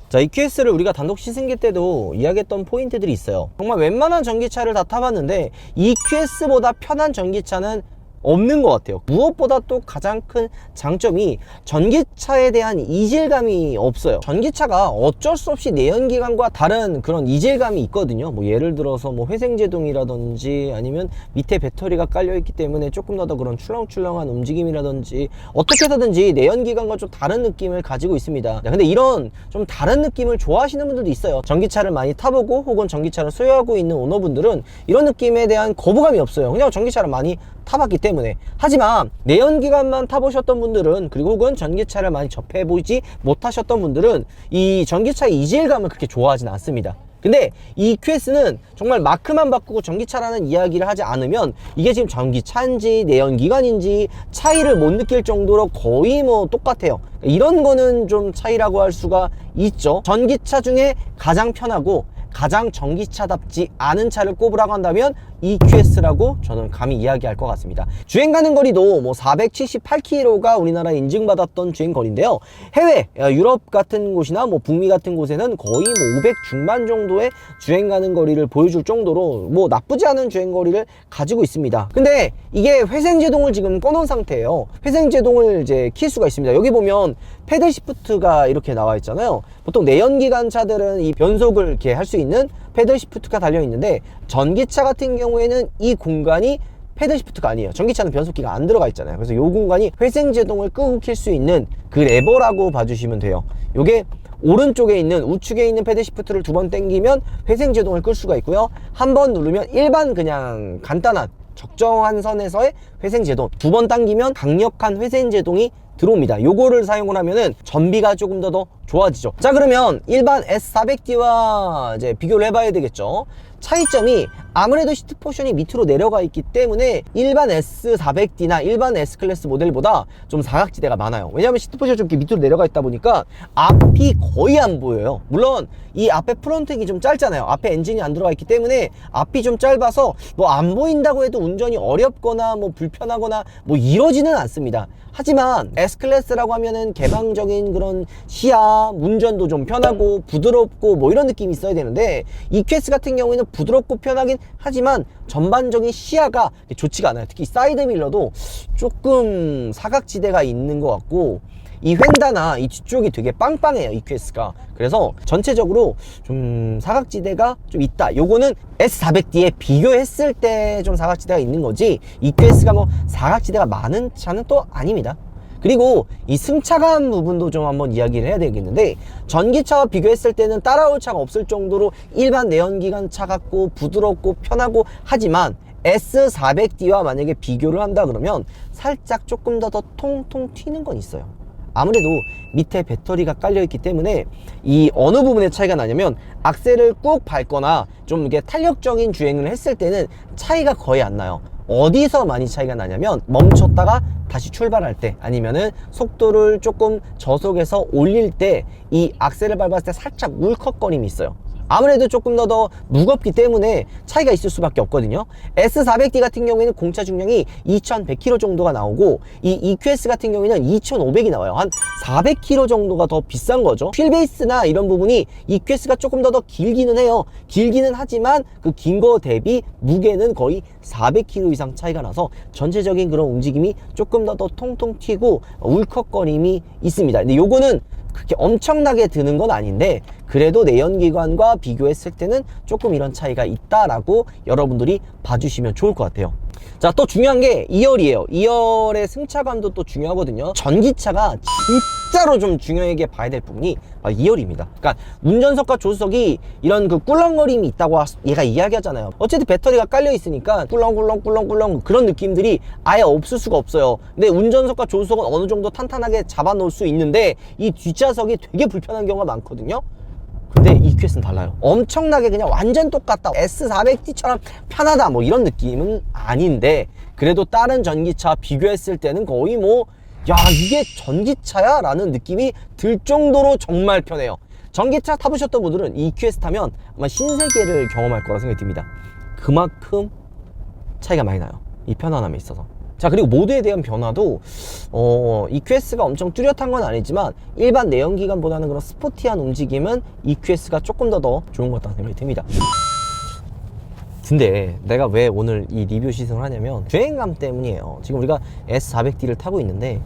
A: 자, EQS를 우리가 단독 시승기 때도 이야기했던 포인트들이 있어요. 정말 웬만한 전기차를 다 타봤는데 EQS보다 편한 전기차는 없는 것 같아요. 무엇보다 또 가장 큰 장점이 전기차에 대한 이질감이 없어요. 전기차가 어쩔 수 없이 내연기관과 다른 그런 이질감이 있거든요. 뭐 예를 들어서 뭐 회생제동이라든지 아니면 밑에 배터리가 깔려 있기 때문에 조금 더 그런 출렁출렁한 움직임이라든지 어떻게 하든지 내연기관과 좀 다른 느낌을 가지고 있습니다. 근데 이런 좀 다른 느낌을 좋아하시는 분들도 있어요. 전기차를 많이 타보고 혹은 전기차를 소유하고 있는 오너분들은 이런 느낌에 대한 거부감이 없어요. 그냥 전기차를 많이 타봤기 때문에. 하지만 내연기관만 타보셨던 분들은, 그리고 혹은 전기차를 많이 접해보지 못하셨던 분들은 이 전기차의 이질감을 그렇게 좋아하진 않습니다. 근데 이 EQS는 정말 마크만 바꾸고 전기차라는 이야기를 하지 않으면 이게 지금 전기차인지 내연기관인지 차이를 못 느낄 정도로 거의 뭐 똑같아요. 이런 거는 좀 차이라고 할 수가 있죠. 전기차 중에 가장 편하고 가장 전기차답지 않은 차를 꼽으라고 한다면 EQS라고 저는 감히 이야기할 것 같습니다. 주행 가는 거리도 뭐 478km가 우리나라에 인증받았던 주행 거리인데요. 해외 유럽 같은 곳이나 뭐 북미 같은 곳에는 거의 뭐 500 중반 정도의 주행 가는 거리를 보여줄 정도로 뭐 나쁘지 않은 주행 거리를 가지고 있습니다. 근데 이게 회생제동을 지금 꺼놓은 상태예요. 회생제동을 이제 킬 수가 있습니다. 여기 보면 패들 시프트가 이렇게 나와 있잖아요. 보통 내연기관 차들은 이 변속을 이렇게 할 수 있는 패들 시프트가 달려 있는데, 전기차 같은 경우에는 이 공간이 패들 시프트가 아니에요. 전기차는 변속기가 안 들어가 있잖아요. 그래서 이 공간이 회생제동을 끄고 킬 수 있는 그 레버라고 봐주시면 돼요. 요게 오른쪽에 있는 우측에 있는 패들 시프트를 두 번 당기면 회생제동을 끌 수가 있고요. 한 번 누르면 일반 그냥 간단한 적정한 선에서의 회생제동, 두 번 당기면 강력한 회생제동이 들어옵니다. 요거를 사용을 하면은 전비가 조금 더 좋아지죠. 자, 그러면 일반 S400D와 이제 비교를 해봐야 되겠죠. 차이점이 아무래도 시트 포션이 밑으로 내려가 있기 때문에 일반 S400D나 일반 S클래스 모델보다 좀 사각지대가 많아요. 왜냐하면 시트 포션이 좀 이렇게 밑으로 내려가 있다 보니까 앞이 거의 안 보여요. 물론 이 앞에 프론트액이 좀 짧잖아요. 앞에 엔진이 안 들어가 있기 때문에 앞이 좀 짧아서 뭐 안 보인다고 해도 운전이 어렵거나 뭐 불편하거나 뭐 이러지는 않습니다. 하지만 S클래스라고 하면은 개방적인 그런 시야, 운전도 좀 편하고 부드럽고 뭐 이런 느낌이 있어야 되는데, EQS 같은 경우에는 부드럽고 편하긴 하지만 전반적인 시야가 좋지가 않아요. 특히 사이드 밀러도 조금 사각지대가 있는 것 같고, 이 휀다나 이 뒤쪽이 되게 빵빵해요, EQS가. 그래서 전체적으로 좀 사각지대가 좀 있다. 요거는 S400D에 비교했을 때 좀 사각지대가 있는 거지, EQS가 뭐 사각지대가 많은 차는 또 아닙니다. 그리고 이 승차감 부분도 좀 한번 이야기를 해야 되겠는데, 전기차와 비교했을 때는 따라올 차가 없을 정도로 일반 내연기관 차 같고 부드럽고 편하고, 하지만 S400D와 만약에 비교를 한다 그러면 살짝 조금 더 통통 튀는 건 있어요. 아무래도 밑에 배터리가 깔려 있기 때문에 이 어느 부분에 차이가 나냐면, 악셀을 꾹 밟거나 좀 이게 탄력적인 주행을 했을 때는 차이가 거의 안 나요. 어디서 많이 차이가 나냐면, 멈췄다가 다시 출발할 때, 아니면은 속도를 조금 저속에서 올릴 때 이 악셀을 밟았을 때 살짝 울컥거림이 있어요. 아무래도 조금 더 무겁기 때문에 차이가 있을 수밖에 없거든요. S400D 같은 경우에는 공차 중량이 2100kg 정도가 나오고, 이 EQS 같은 경우에는 2500이 나와요. 한 400kg 정도가 더 비싼 거죠. 휠베이스나 이런 부분이 EQS가 조금 더 길기는 해요. 길기는 하지만 그 긴 거 대비 무게는 거의 400kg 이상 차이가 나서 전체적인 그런 움직임이 조금 더 통통 튀고 울컥거림이 있습니다. 근데 요거는 그렇게 엄청나게 드는 건 아닌데, 그래도 내연기관과 비교했을 때는 조금 이런 차이가 있다라고 여러분들이 봐주시면 좋을 것 같아요. 자, 또 중요한 게 2열이에요. 2열의 승차감도 또 중요하거든요. 전기차가 진짜로 좀 중요하게 봐야 될 부분이 2열입니다. 그러니까 운전석과 조수석이 이런 그 꿀렁거림이 있다고 얘가 이야기하잖아요. 어쨌든 배터리가 깔려 있으니까 꿀렁꿀렁 그런 느낌들이 아예 없을 수가 없어요. 근데 운전석과 조수석은 어느 정도 탄탄하게 잡아 놓을 수 있는데, 이 뒷좌석이 되게 불편한 경우가 많거든요. 근데 EQS는 달라요. 엄청나게 그냥 완전 똑같다, S400D처럼 편하다 뭐 이런 느낌은 아닌데, 그래도 다른 전기차 비교했을 때는 거의 뭐 야, 이게 전기차야? 라는 느낌이 들 정도로 정말 편해요. 전기차 타보셨던 분들은 EQS 타면 아마 신세계를 경험할 거라 생각이 듭니다. 그만큼 차이가 많이 나요, 이 편안함에 있어서. 자, 그리고 모드에 대한 변화도 EQS가 엄청 뚜렷한 건 아니지만 일반 내연기관보다는 그런 스포티한 움직임은 EQS가 조금 더 좋은 것 같다는 생각이 듭니다. 근데 내가 왜 오늘 이 리뷰 시승을 하냐면 주행감 때문이에요. 지금 우리가 S400D를 타고 있는데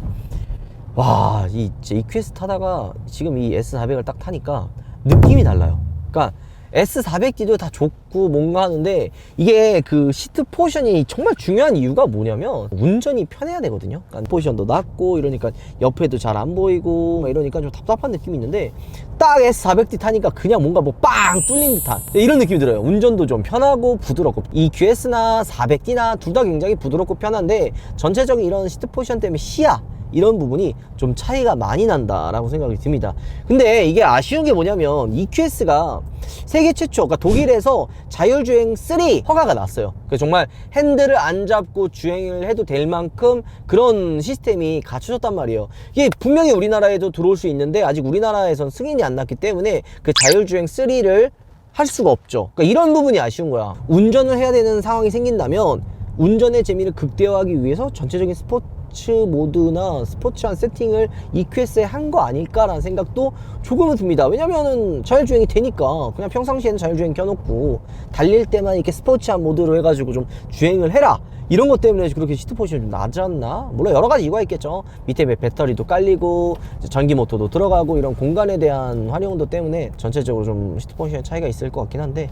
A: 와, 이 EQS 타다가 지금 이 S400을 딱 타니까 느낌이 달라요. 그러니까 S400D도 다 좋고 뭔가 하는데 이게 그 시트 포지션이 정말 중요한 이유가 뭐냐면 운전이 편해야 되거든요. 그러니까 포지션도 낮고 이러니까 옆에도 잘 안 보이고 막 이러니까 좀 답답한 느낌이 있는데 딱 S400D 타니까 그냥 뭔가 뭐 빵 뚫린 듯한 이런 느낌이 들어요. 운전도 좀 편하고 부드럽고 이 QS나 400D나 둘 다 굉장히 부드럽고 편한데 전체적인 이런 시트 포지션 때문에 시야 이런 부분이 좀 차이가 많이 난다라고 생각이 듭니다. 근데 이게 아쉬운 게 뭐냐면 EQS가 세계 최초, 그러니까 독일에서 자율주행 3 허가가 났어요. 그래서 정말 핸들을 안 잡고 주행을 해도 될 만큼 그런 시스템이 갖춰졌단 말이에요. 이게 분명히 우리나라에도 들어올 수 있는데 아직 우리나라에선 승인이 안 났기 때문에 그 자율주행 3를 할 수가 없죠. 그러니까 이런 부분이 아쉬운 거야. 운전을 해야 되는 상황이 생긴다면 운전의 재미를 극대화하기 위해서 전체적인 스포츠 모드나 스포츠한 세팅을 EQS에 한 거 아닐까라는 생각도 조금은 듭니다. 왜냐면은 자율주행이 되니까 그냥 평상시에는 자율주행 켜놓고 달릴 때만 이렇게 스포츠한 모드로 해가지고 좀 주행을 해라 이런 것 때문에 그렇게 시트 포지션이 좀 낮았나? 물론 여러 가지 이유가 있겠죠. 밑에 배터리도 깔리고 전기 모터도 들어가고 이런 공간에 대한 활용도 때문에 전체적으로 좀 시트 포지션 차이가 있을 것 같긴 한데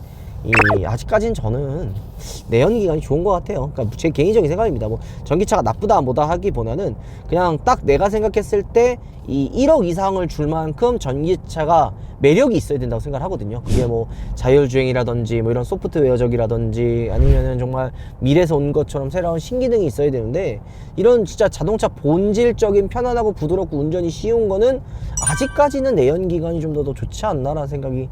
A: 아직까지는 저는 내연기관이 좋은 것 같아요. 그러니까 제 개인적인 생각입니다. 뭐 전기차가 나쁘다 뭐다 하기보다는 그냥 딱 내가 생각했을 때 이 1억 이상을 줄 만큼 전기차가 매력이 있어야 된다고 생각을 하거든요. 그게 뭐 자율주행이라든지 뭐 이런 소프트웨어적이라든지 아니면은 정말 미래에서 온 것처럼 새로운 신기능이 있어야 되는데 이런 진짜 자동차 본질적인 편안하고 부드럽고 운전이 쉬운 거는 아직까지는 내연기관이 좀 더 좋지 않나라는 생각이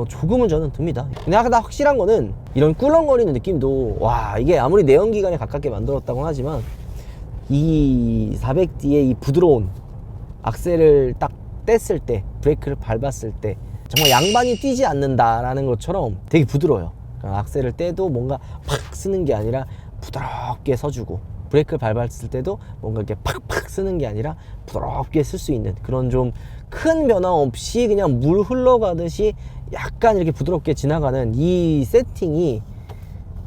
A: 조금은 저는 듭니다. 근데 확실한 거는 이런 꿀렁거리는 느낌도 와, 이게 아무리 내연기관에 가깝게 만들었다고 하지만 이 400D의 이 부드러운 악셀을 딱 뗐을 때 브레이크를 밟았을 때 정말 양반이 뛰지 않는다라는 것처럼 되게 부드러워요. 그러니까 악셀을 떼도 뭔가 팍 쓰는 게 아니라 부드럽게 서주고 브레이크를 밟았을 때도 뭔가 이렇게 팍팍 쓰는 게 아니라 부드럽게 쓸 수 있는 그런 좀 큰 변화 없이 그냥 물 흘러가듯이 약간 이렇게 부드럽게 지나가는 이 세팅이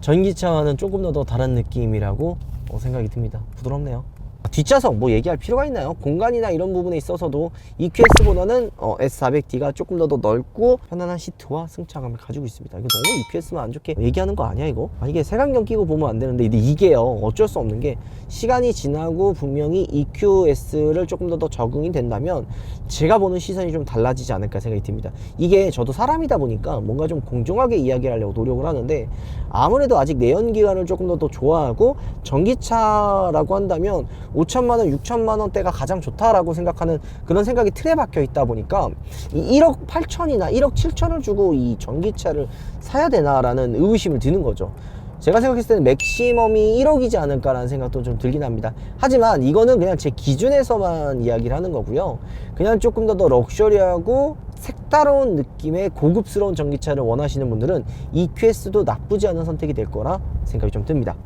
A: 전기차와는 조금 더 다른 느낌이라고 생각이 듭니다. 부드럽네요. 뒷좌석 뭐 얘기할 필요가 있나요? 공간이나 이런 부분에 있어서도 EQS보다는 S400D가 조금 더 넓고 편안한 시트와 승차감을 가지고 있습니다. 이거 너무 EQS만 안 좋게 얘기하는 거 아니야 이거? 이게 색안경 끼고 보면 안 되는데 근데 이게요 어쩔 수 없는 게 시간이 지나고 분명히 EQS를 조금 더 적응이 된다면 제가 보는 시선이 좀 달라지지 않을까 생각이 듭니다. 이게 저도 사람이다 보니까 뭔가 좀 공정하게 이야기를 하려고 노력을 하는데 아무래도 아직 내연기관을 조금 더 좋아하고 전기차라고 한다면 5천만원, 6천만원대가 가장 좋다라고 생각하는 그런 생각이 틀에 박혀 있다 보니까 이 1억 8천이나 1억 7천을 주고 이 전기차를 사야 되나라는 의구심을 드는 거죠. 제가 생각했을 때는 맥시멈이 1억이지 않을까라는 생각도 좀 들긴 합니다. 하지만 이거는 그냥 제 기준에서만 이야기를 하는 거고요. 그냥 조금 더 럭셔리하고 색다른 느낌의 고급스러운 전기차를 원하시는 분들은 EQS도 나쁘지 않은 선택이 될 거라 생각이 좀 듭니다.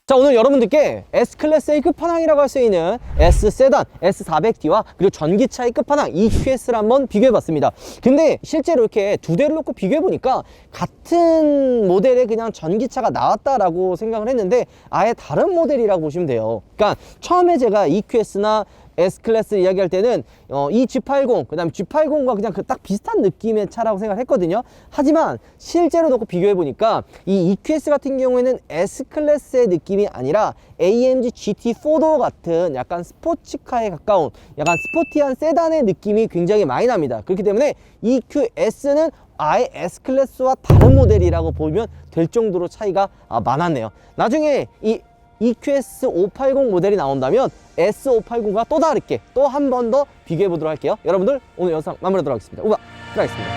A: 자, 오늘 여러분들께 S클래스의 끝판왕이라고 할 수 있는 S세단, S400D와 그리고 전기차의 끝판왕 EQS를 한번 비교해봤습니다. 근데 실제로 이렇게 두 대를 놓고 비교해보니까 같은 모델의 그냥 전기차가 나왔다라고 생각을 했는데 아예 다른 모델이라고 보시면 돼요. 그러니까 처음에 제가 EQS나 S클래스 이야기할 때는 이 G80, 그 다음에 G80과 그냥 그 딱 비슷한 느낌의 차라고 생각을 했거든요. 하지만 실제로 놓고 비교해보니까 이 EQS 같은 경우에는 S클래스의 느낌이 아니라 AMG GT4도 같은 약간 스포츠카에 가까운 약간 스포티한 세단의 느낌이 굉장히 많이 납니다. 그렇기 때문에 EQS는 아예 S클래스와 다른 모델이라고 보면 될 정도로 차이가 많았네요. 나중에 이 EQS 580 모델이 나온다면 S580과 또 다르게 또 한 번 더 비교해 보도록 할게요. 여러분들 오늘 영상 마무리하도록 하겠습니다. 우와, 들어가겠습니다.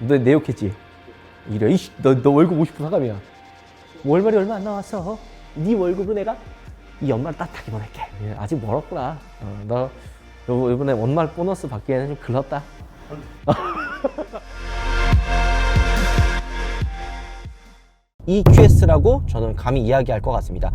A: 너 내 욕했지? 이래, 이씨, 너 월급 50% 하감이야. 월말이 얼마 안 나왔어. 네 월급으로 내가 이 연말 따뜻하게 보낼게. 아직 멀었구나. 너 이번에 연말 보너스 받기에는 좀 글렀다. EQS라고 저는 감히 이야기할 것 같습니다.